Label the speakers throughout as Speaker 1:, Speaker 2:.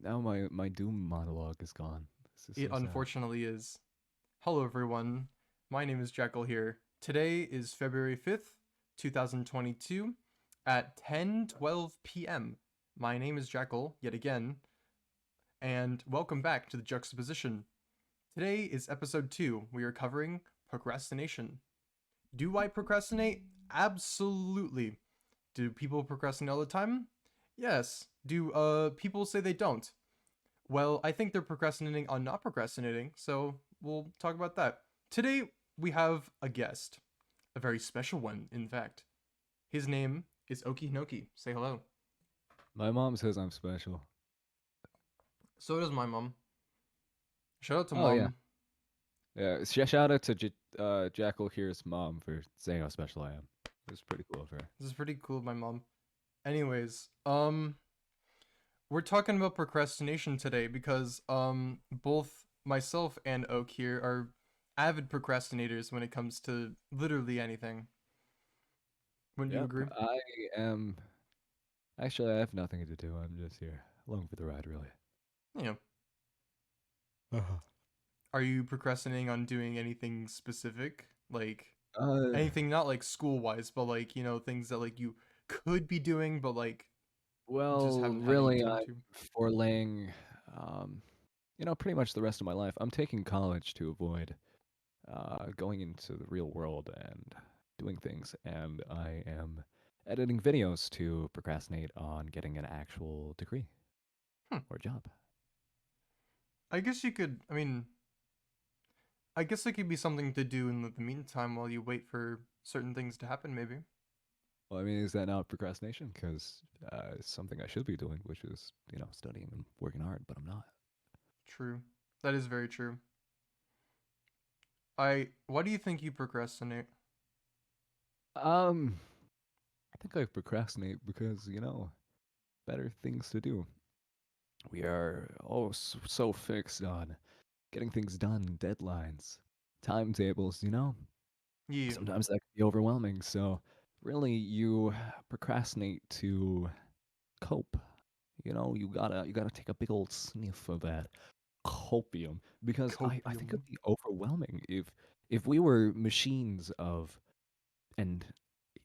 Speaker 1: Now my Doom monologue is gone. This is
Speaker 2: It
Speaker 1: so sad.
Speaker 2: unfortunately is. Hello, everyone. My name is Jekyll here. Today is February 5th, 2022, at 10:12 p.m. My name is Jekyll, yet again, and welcome back to the Juxtaposition. Today is episode 2. We are covering procrastination. Do I procrastinate? Absolutely. Do people procrastinate all the time? Yes. Do people say they don't? Well, I think they're procrastinating on not procrastinating, so we'll talk about that. Today, we have a guest. A very special one, in fact. His name is Oki Hinoki. Say hello.
Speaker 1: My mom says I'm special.
Speaker 2: So does my mom. Shout out to
Speaker 1: Oh yeah,
Speaker 2: mom.
Speaker 1: yeah. Shout out to Jackal here's mom for saying how special I am. It was pretty cool of her.
Speaker 2: This is pretty cool, my mom. Anyways, we're talking about procrastination today because, both myself and Oak here are avid procrastinators when it comes to literally anything. Wouldn't you
Speaker 1: Yep,
Speaker 2: agree?
Speaker 1: I am. Actually, I have nothing to do. I'm just here along for the ride, really.
Speaker 2: You know,
Speaker 1: Uh,
Speaker 2: are you procrastinating on doing anything specific? Like
Speaker 1: uh,
Speaker 2: anything not like school wise, but like, things that like you could be doing but like just
Speaker 1: well,
Speaker 2: haven't had any
Speaker 1: really,
Speaker 2: time
Speaker 1: I'm
Speaker 2: to.
Speaker 1: forelaying, um, pretty much the rest of my life. I'm taking college to avoid going into the real world and doing things, and I am editing videos to procrastinate on getting an actual degree
Speaker 2: Hmm.
Speaker 1: or job.
Speaker 2: I guess you could, I guess it could be something to do in the meantime while you wait for certain things to happen maybe.
Speaker 1: Well, I mean, is that not procrastination? Because it's something I should be doing, which is, studying and working hard, but I'm not.
Speaker 2: True. That is very true. Why do you think you procrastinate?
Speaker 1: Um, I think I procrastinate because, better things to do. We are so fixed on getting things done, deadlines, timetables,
Speaker 2: Yeah.
Speaker 1: sometimes that can be overwhelming. So really you procrastinate to cope. You gotta take a big old sniff of that copium because I think it'd
Speaker 2: Copium.
Speaker 1: be overwhelming if we were machines of and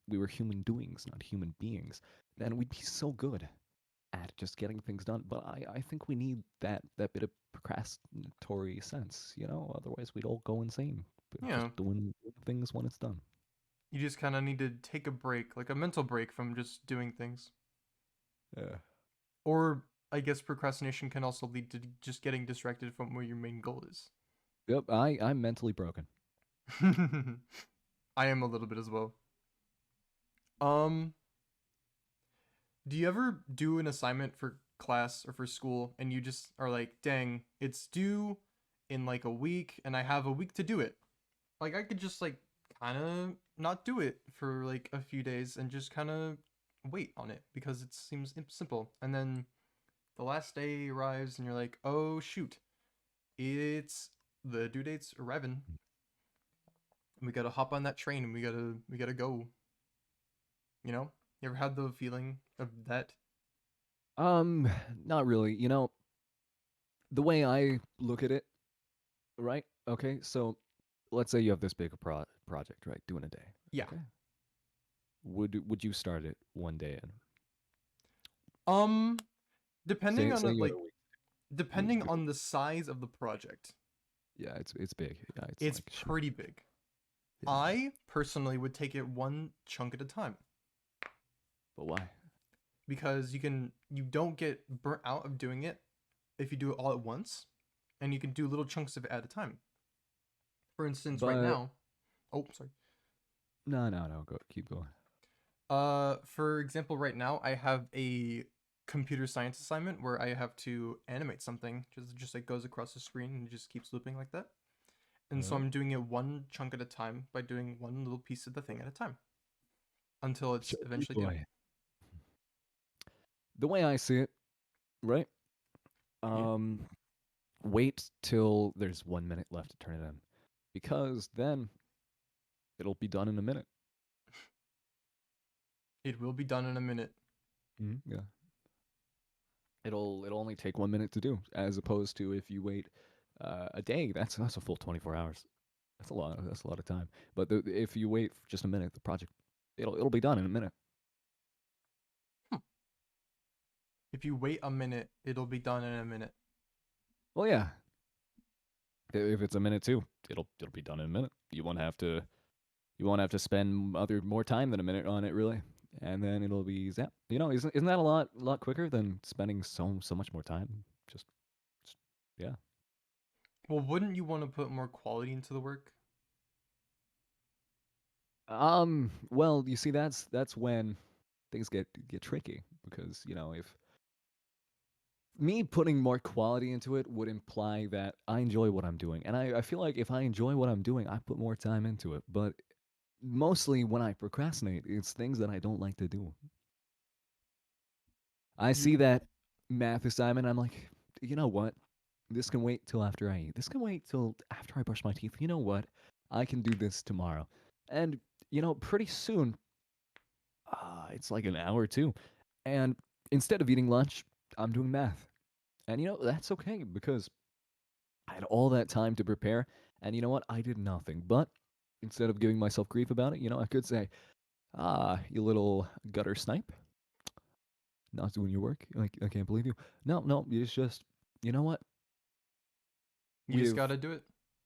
Speaker 1: we were human doings, not human beings, then we'd be so good at just getting things done. But I think we need that bit of procrastinatory sense, otherwise we'd all go insane. But
Speaker 2: Yeah.
Speaker 1: just doing things when it's done.
Speaker 2: You just kind of need to take a break, like a mental break from just doing things.
Speaker 1: Yeah.
Speaker 2: Or I guess procrastination can also lead to just getting distracted from where your main goal is.
Speaker 1: Yep, I'm mentally broken.
Speaker 2: I am a little bit as well. Um, do you ever do an assignment for class or for school and you just are like, "Dang, it's due in like a week and I have a week to do it." Like I could just like kind of not do it for like a few days and just kind of wait on it because it seems simple. And then the last day arrives and you're like, "Oh shoot, it's the due date's arriving. We gotta hop on that train and we gotta go." You know? You ever had the feeling of that?
Speaker 1: Um, Not really. The way I look at it, right? Okay, so let's say you have this big project, right? Doing a day.
Speaker 2: Yeah.
Speaker 1: Okay. Would you start it one day in?
Speaker 2: Um, depending on
Speaker 1: Say
Speaker 2: it,
Speaker 1: you had a
Speaker 2: like
Speaker 1: week.
Speaker 2: depending
Speaker 1: You-
Speaker 2: on the size of the project,
Speaker 1: Yeah, it's big. Yeah, it's
Speaker 2: it's
Speaker 1: like shit.
Speaker 2: pretty big.
Speaker 1: Yeah.
Speaker 2: I personally would take it one chunk at a time
Speaker 1: But why?
Speaker 2: because you don't get burnt out of doing it if you do it all at once, and you can do little chunks of it at a time. For instance, right
Speaker 1: But
Speaker 2: now, oh sorry.
Speaker 1: no, go keep going.
Speaker 2: For example, right now I have a computer science assignment where I have to animate something, just like goes across the screen and it just keeps looping like that. And so
Speaker 1: Uh,
Speaker 2: I'm doing it one chunk at a time by doing one little piece of the thing at a time until it's
Speaker 1: Sharpie
Speaker 2: eventually due.
Speaker 1: boy. The way I see it, right?
Speaker 2: Yeah.
Speaker 1: Um, Wait till there's 1 minute left to turn it in, because then it'll be done in a minute.
Speaker 2: It will be done in a minute.
Speaker 1: Yeah. It'll only take 1 minute to do, as opposed to if you wait a day. That's a full 24 hours. That's a lot. That's a lot of time. But if you wait for just a minute, the project it'll be done in a minute.
Speaker 2: Hmm. If you wait a minute, it'll be done in a minute.
Speaker 1: Well, yeah. If it's a minute too, it'll be done in a minute. You won't have to spend more time than a minute on it really, and then it'll be zap. Isn't that a lot quicker than spending so much more time? Just yeah.
Speaker 2: Well, wouldn't you want to put more quality into the work?
Speaker 1: Well, you see, that's when things get tricky because if me putting more quality into it would imply that I enjoy what I'm doing, and I feel like if I enjoy what I'm doing, I put more time into it. But mostly when I procrastinate, it's things that I don't like to do. I see
Speaker 2: You
Speaker 1: that math assignment. I'm like, you know what? This can wait till after I eat. This can wait till after I brush my teeth. You know what? I can do this tomorrow. And, pretty soon, it's like an hour or two. And instead of eating lunch, I'm doing math. And, that's okay because I had all that time to prepare. And you know what? I did nothing. But instead of giving myself grief about it, I could say, you little gutter snipe, not doing your work. I can't believe you. No, no, it's just, you know what?
Speaker 2: you just
Speaker 1: With
Speaker 2: gotta do it.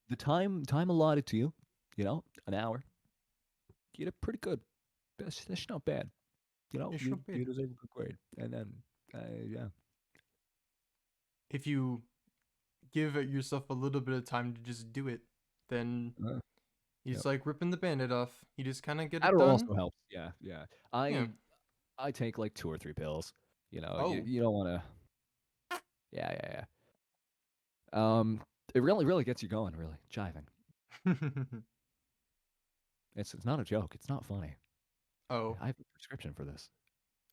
Speaker 1: the time allotted to you, an hour, you did pretty good. That's not bad.
Speaker 2: It's
Speaker 1: You
Speaker 2: not bad.
Speaker 1: you deserve a good grade. And then, yeah,
Speaker 2: If you give yourself a little bit of time to just do it, then
Speaker 1: uh,
Speaker 2: it's
Speaker 1: yep.
Speaker 2: like ripping the band-aid off. You just kind of get it
Speaker 1: Adderall
Speaker 2: done.
Speaker 1: also helps. Yeah, yeah.
Speaker 2: Yeah.
Speaker 1: I take like 2 or 3 pills. You
Speaker 2: Oh.
Speaker 1: you don't want to. Yeah, yeah, yeah. It really gets you going. Really jiving. It's not a joke. It's not funny.
Speaker 2: Oh.
Speaker 1: I have a prescription for this.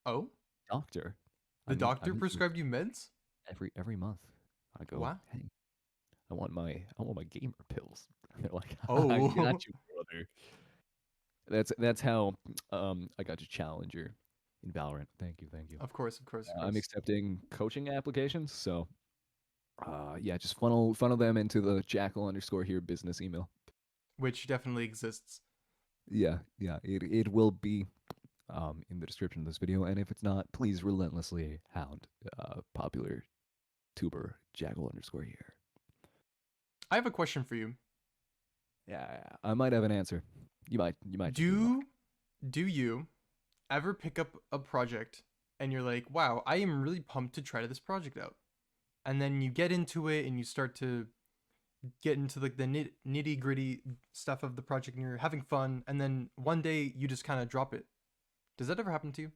Speaker 2: Oh.
Speaker 1: Doctor, I
Speaker 2: The
Speaker 1: meet I
Speaker 2: doctor
Speaker 1: meet with
Speaker 2: prescribed you meds?
Speaker 1: every month. I go,
Speaker 2: What?
Speaker 1: hey, I want my gamer pills. And they're like, I got
Speaker 2: Oh.
Speaker 1: you, brother. That's how I got to Challenger in Valorant. Thank you, thank you.
Speaker 2: Of course, of course, of
Speaker 1: I'm
Speaker 2: course.
Speaker 1: accepting coaching applications, so yeah, just funnel them into the Jackal underscore here business email.
Speaker 2: Which definitely exists.
Speaker 1: Yeah, yeah, it will be in the description of this video, and if it's not, please relentlessly hound popular tuber Jackal underscore here.
Speaker 2: I have a question for you.
Speaker 1: Yeah, yeah, I might have an answer. You might just be lucky.
Speaker 2: Do you ever pick up a project and you're like, wow, I am really pumped to try this project out? And then you get into it and you start to get into like the nitty gritty stuff of the project and you're having fun. And then one day you just kind of drop it. Does that ever happen to you?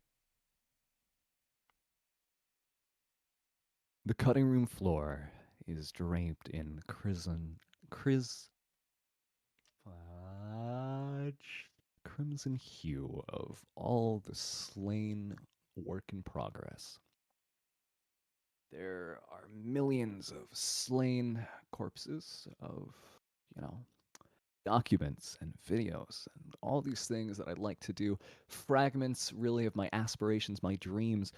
Speaker 1: The cutting room floor is draped in fudge, crimson hue of all the slain work in progress. There are millions of slain corpses of, you know, documents and videos and all these things that I'd like to do. Fragments, really, of my aspirations, my dreams,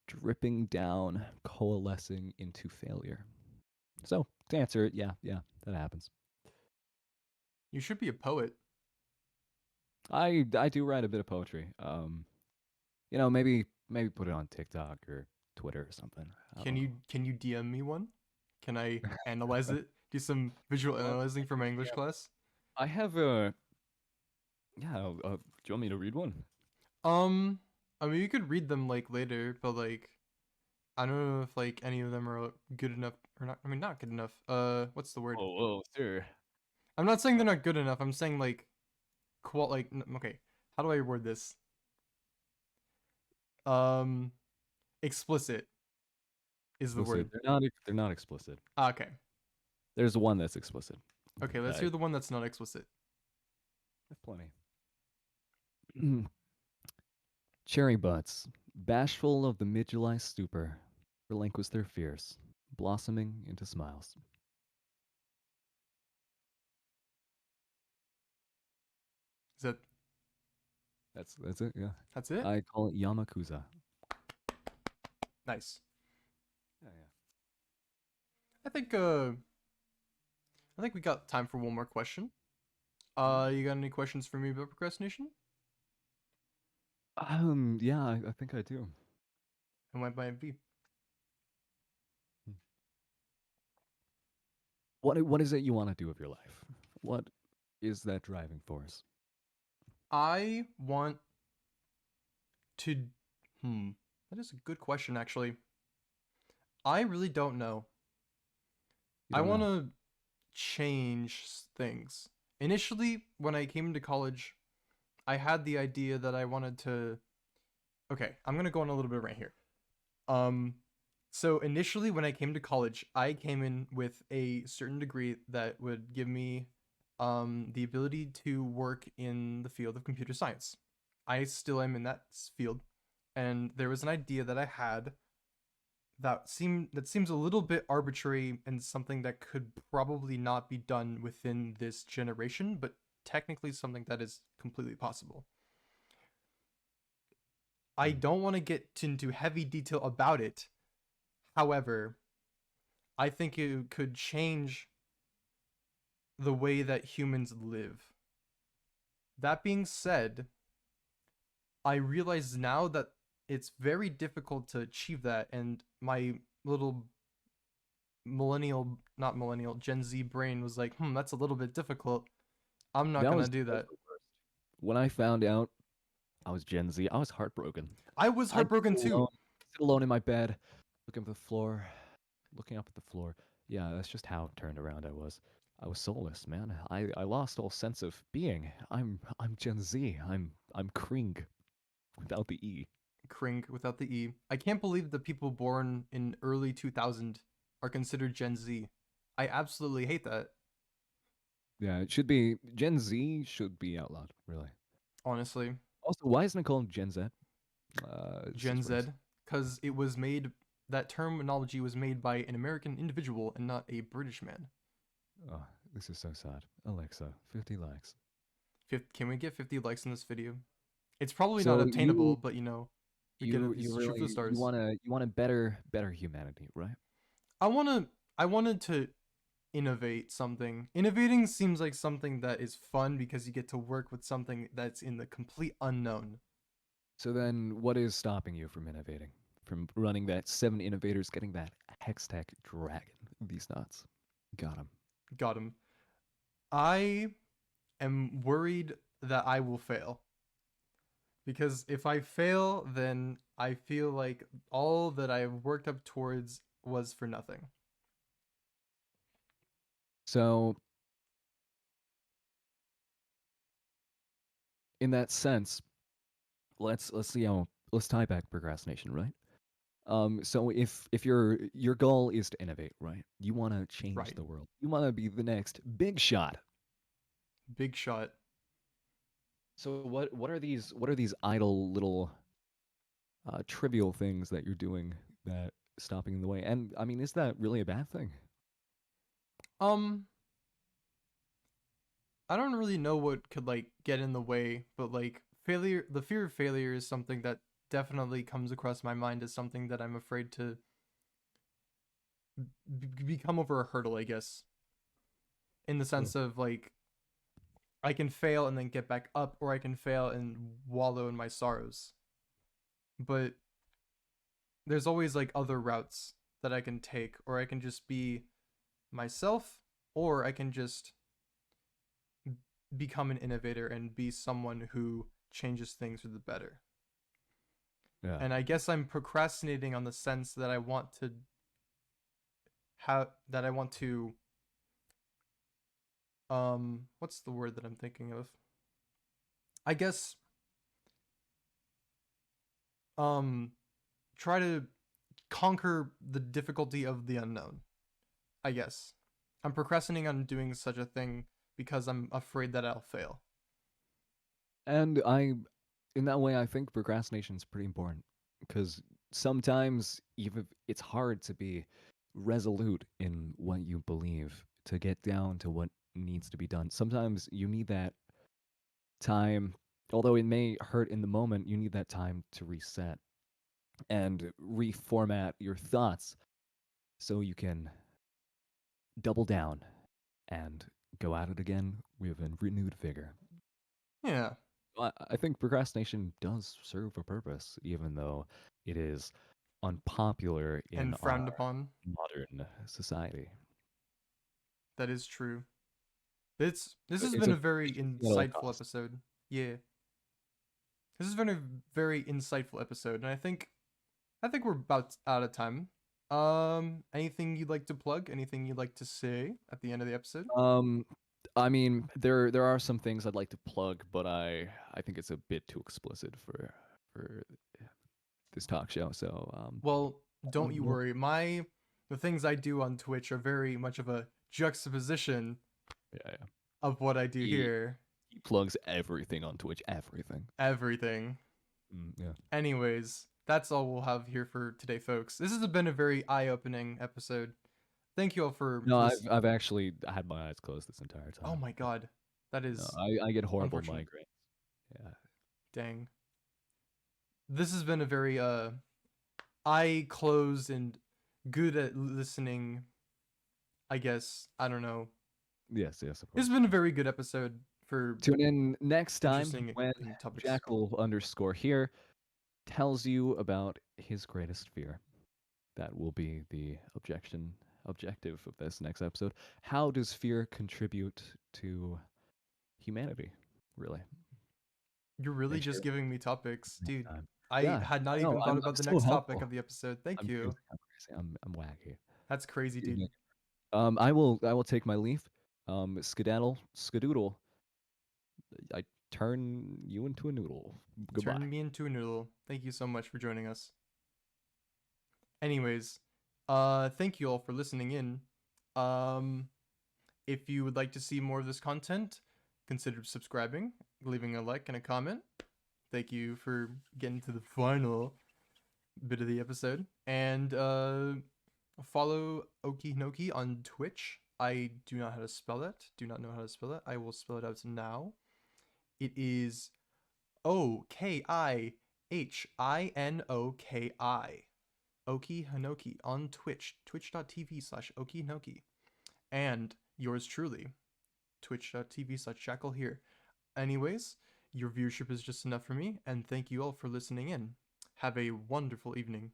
Speaker 1: dripping down, coalescing into failure. So, to answer it, yeah, yeah, that happens.
Speaker 2: You should be a poet.
Speaker 1: I do write a bit of poetry. Maybe put it on TikTok or Twitter or something. I don't know.
Speaker 2: Can you DM me one? Can I analyze it? Do some visual
Speaker 1: Well,
Speaker 2: analyzing for my English
Speaker 1: yeah,
Speaker 2: class?
Speaker 1: I have a yeah. Do you want me to read one?
Speaker 2: Um, I mean, you could read them like later, but like I don't know if like any of them are good enough or not. I mean, not good enough. What's the word?
Speaker 1: Oh, sir.
Speaker 2: I'm not saying they're not good enough. I'm saying like okay. How do I word this? Um, explicit is the
Speaker 1: Explicit.
Speaker 2: word.
Speaker 1: They're not explicit.
Speaker 2: Okay.
Speaker 1: There's one that's explicit.
Speaker 2: Okay, let's
Speaker 1: I
Speaker 2: hear the one that's not explicit.
Speaker 1: have plenty. Cherry butts, bashful of the mid-July stupor, relinquish their fears, blossoming into smiles.
Speaker 2: Is that
Speaker 1: That's it. Yeah,
Speaker 2: that's it?
Speaker 1: I call it Yamakuza.
Speaker 2: Nice. I think I think we got time for one more question. You got any questions for me about procrastination?
Speaker 1: Yeah, I think I do.
Speaker 2: And what might be?
Speaker 1: Hmm. What is it you want to do with your life? What is that driving force?
Speaker 2: I want to. Hmm. That is a good question, actually. I really don't know.
Speaker 1: You
Speaker 2: I
Speaker 1: don't
Speaker 2: want
Speaker 1: know.
Speaker 2: to change things. Initially, when I came to college, I had the idea that I wanted to. Okay, I'm gonna go on a little bit right here. Um, so initially, when I came to college, I came in with a certain degree that would give me the ability to work in the field of computer science. I still am in that field, and there was an idea that I had that seems a little bit arbitrary and something that could probably not be done within this generation, but technically something that is completely possible. I
Speaker 1: Mm.
Speaker 2: don't want to get into heavy detail about it. However, I think it could change the way that humans live. That being said, I realize now that it's very difficult to achieve that, and my little not millennial, Gen Z brain was like, that's a little bit difficult. I'm not gonna do
Speaker 1: That was
Speaker 2: that.
Speaker 1: the worst. When I found out I was Gen Z, I was heartbroken.
Speaker 2: I was
Speaker 1: I'd
Speaker 2: heartbroken too.
Speaker 1: sit alone in my bed, looking at the floor, looking up at the floor. Yeah, that's just how turned around I was. I was soulless, man. I lost all sense of being. I'm Gen Z. I'm Kring without the E.
Speaker 2: Kring without the E. I can't believe the people born in early 2000 are considered Gen Z. I absolutely hate that,
Speaker 1: Yeah, it should be Gen Z should be outlawed, really.
Speaker 2: honestly.
Speaker 1: Also, why isn't it called Gen Z? It's
Speaker 2: Gen
Speaker 1: just
Speaker 2: Z,
Speaker 1: racist.
Speaker 2: because it was made, that terminology was made by an American individual and not a British man.
Speaker 1: Oh, this is so sad. Alexa, 50 likes.
Speaker 2: Can we get 50 likes in this video? It's probably not
Speaker 1: So
Speaker 2: obtainable, but we get
Speaker 1: you
Speaker 2: these shoot for the
Speaker 1: really
Speaker 2: stars.
Speaker 1: you want a better humanity, right?
Speaker 2: I wanted to innovate something. Innovating seems like something that is fun because you get to work with something that's in the complete unknown.
Speaker 1: So then, what is stopping you from innovating? From running that 7 innovators, getting that Hextech dragon? These nuts. Got him.
Speaker 2: Got him. I am worried that I will fail. Because if I fail, then I feel like all that I worked up towards was for nothing.
Speaker 1: So, in that sense, let's see how let's tie back procrastination, right? So if your goal is to innovate, right? You want to change
Speaker 2: Right.
Speaker 1: the world. You want to be the next big shot.
Speaker 2: Big shot.
Speaker 1: So what are these idle little trivial things that you're doing that stopping in the way? And I mean, is that really a bad thing?
Speaker 2: Um, I don't really know what could like get in the way, but like failure, the fear of failure is something that definitely comes across my mind as something that I'm afraid to become over a hurdle, I guess. In the
Speaker 1: Sure.
Speaker 2: sense of like I can fail and then get back up, or I can fail and wallow in my sorrows. But there's always like other routes that I can take, or I can just be myself, or I can just become an innovator and be someone who changes things for the better.
Speaker 1: Yeah.
Speaker 2: And I guess I'm procrastinating on the sense that I want to have that I want to what's the word that I'm thinking of? I guess um try to conquer the difficulty of the unknown. I guess. I'm procrastinating on doing such a thing because I'm afraid that I'll fail.
Speaker 1: And in that way, I think procrastination is pretty important because sometimes even it's hard to be resolute in what you believe to get down to what needs to be done. Sometimes you need that time, although it may hurt in the moment, you need that time to reset and reformat your thoughts so you can double down and go at it again with a renewed vigor.
Speaker 2: Yeah.
Speaker 1: I think procrastination does serve a purpose, even though it is unpopular in
Speaker 2: And
Speaker 1: our
Speaker 2: frowned upon.
Speaker 1: modern society.
Speaker 2: That is true. This has
Speaker 1: It's
Speaker 2: been
Speaker 1: a
Speaker 2: a very
Speaker 1: efficiency at all
Speaker 2: insightful
Speaker 1: costs.
Speaker 2: episode. Yeah. This has been a very insightful episode, and I think we're about out of time. Anything you'd like to plug? Anything you'd like to say at the end of the episode?
Speaker 1: Um, I mean, there are some things I'd like to plug, but I think it's a bit too explicit for this talk show. So
Speaker 2: Well, don't you
Speaker 1: well,
Speaker 2: worry. The things I do on Twitch are very much of a juxtaposition
Speaker 1: yeah, yeah.
Speaker 2: of what I do
Speaker 1: He
Speaker 2: here.
Speaker 1: he plugs everything on Twitch, everything.
Speaker 2: Everything.
Speaker 1: Yeah.
Speaker 2: Anyways, that's all we'll have here for today, folks. This has been a very eye-opening episode. Thank you all for
Speaker 1: No,
Speaker 2: listening.
Speaker 1: I've actually had my eyes closed this entire
Speaker 2: Oh
Speaker 1: time.
Speaker 2: my god. That
Speaker 1: No,
Speaker 2: is
Speaker 1: I get horrible
Speaker 2: unfortunate.
Speaker 1: migraines. Yeah.
Speaker 2: Dang. This has been a very eye closed and good at listening, I guess. I don't know.
Speaker 1: Yes, yes, of
Speaker 2: This
Speaker 1: course.
Speaker 2: has been a very good episode for
Speaker 1: Tune in next time
Speaker 2: interesting
Speaker 1: when
Speaker 2: topics.
Speaker 1: Jackal_here tells you about his greatest fear. That will be the objective of this next episode. How does fear contribute to humanity? Really?
Speaker 2: You're really
Speaker 1: Make sure
Speaker 2: just giving me topics,
Speaker 1: next
Speaker 2: dude.
Speaker 1: time.
Speaker 2: I
Speaker 1: Yeah,
Speaker 2: had not
Speaker 1: I know.
Speaker 2: even thought
Speaker 1: I'm
Speaker 2: about the
Speaker 1: so
Speaker 2: next topic
Speaker 1: helpful.
Speaker 2: of the episode. Thank
Speaker 1: I'm crazy.
Speaker 2: you.
Speaker 1: I'm crazy. I'm wacky.
Speaker 2: That's crazy, dude.
Speaker 1: Evening. I will take my leave. Skadoodle. I turn you into a noodle. Goodbye.
Speaker 2: Turn me into a noodle. Thank you so much for joining us. Anyways, thank you all for listening in. If you would like to see more of this content, consider subscribing, leaving a like and a comment. Thank you for getting to the final bit of the episode. And follow Okinoki on Twitch. I do not know how to spell that. Do not know how to spell it. I will spell it out now. It is Okihinoki. Oki Hinoki on Twitch. Twitch.tv/Okihinoki. And yours truly, twitch.tv/Jackal here. Anyways, your viewership is just enough for me, and thank you all for listening in. Have a wonderful evening.